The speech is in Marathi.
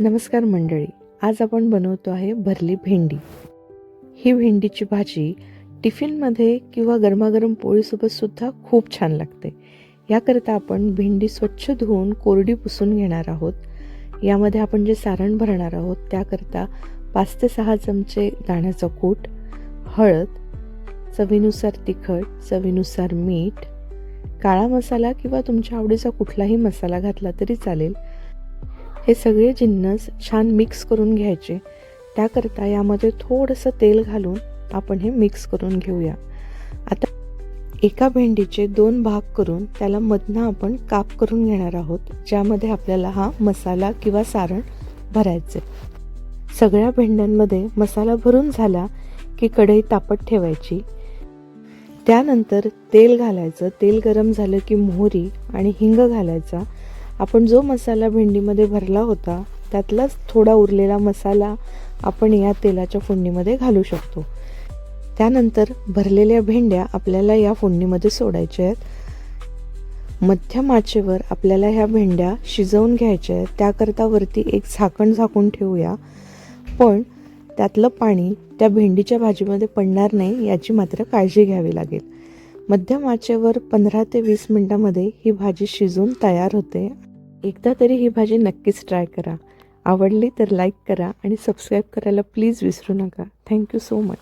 नमस्कार मंडळी, आज आपण बनवतो आहे भरली भेंडी. ही भेंडीची भाजी टिफिनमध्ये किंवा गरमागरम पोळीसोबत सुद्धा खूप छान लागते. याकरता आपण भेंडी स्वच्छ धुवून कोरडी पुसून घेणार आहोत. यामध्ये आपण जे सारण भरणार आहोत त्याकरता 5 ते 6 चमचे दाण्याचं कूट, हळद, चवीनुसार तिखट, चवीनुसार मीठ, काळा मसाला किंवा तुमच्या आवडीचा कुठलाही मसाला घातला तरी चालेल. हे सगळे जिन्नस छान मिक्स करून घ्यायचे. त्याकरता यामध्ये थोडंसं तेल घालून आपण हे मिक्स करून घेऊया. आता एका भेंडीचे 2 भाग करून त्याला मधनं आपण काप करून घेणार आहोत, ज्यामध्ये आपल्याला हा मसाला किंवा सारण भरायचे. सगळ्या भेंड्यांमध्ये मसाला भरून झाला की कढई तापत ठेवायची. त्यानंतर तेल घालायचं. तेल गरम झालं की मोहरी आणि हिंग घालायचा. आपण जो मसाला भेंडीमध्ये भरला होता त्यातलाच थोडा उरलेला मसाला आपण या तेलाच्या फोडणीमध्ये घालू शकतो. त्यानंतर भरलेल्या भेंड्या आपल्याला या फोडणीमध्ये सोडायच्या आहेत. मध्यम आचेवर आपल्याला ह्या भेंड्या शिजवून घ्यायच्या आहेत. त्याकरता वरती एक झाकण झाकून ठेवूया, पण त्यातलं पाणी त्या भेंडीच्या भाजीमध्ये पडणार नाही याची मात्र काळजी घ्यावी लागेल. मध्यम आचेवर 15 ते 20 मिनिटांमध्ये ही भाजी शिजून तयार होते. एकदा तरी ही भाजी नक्कीच ट्राय करा. आवडली तर लाईक करा आणि सबस्क्राईब करायला प्लीज विसरू नका. Thank you so much.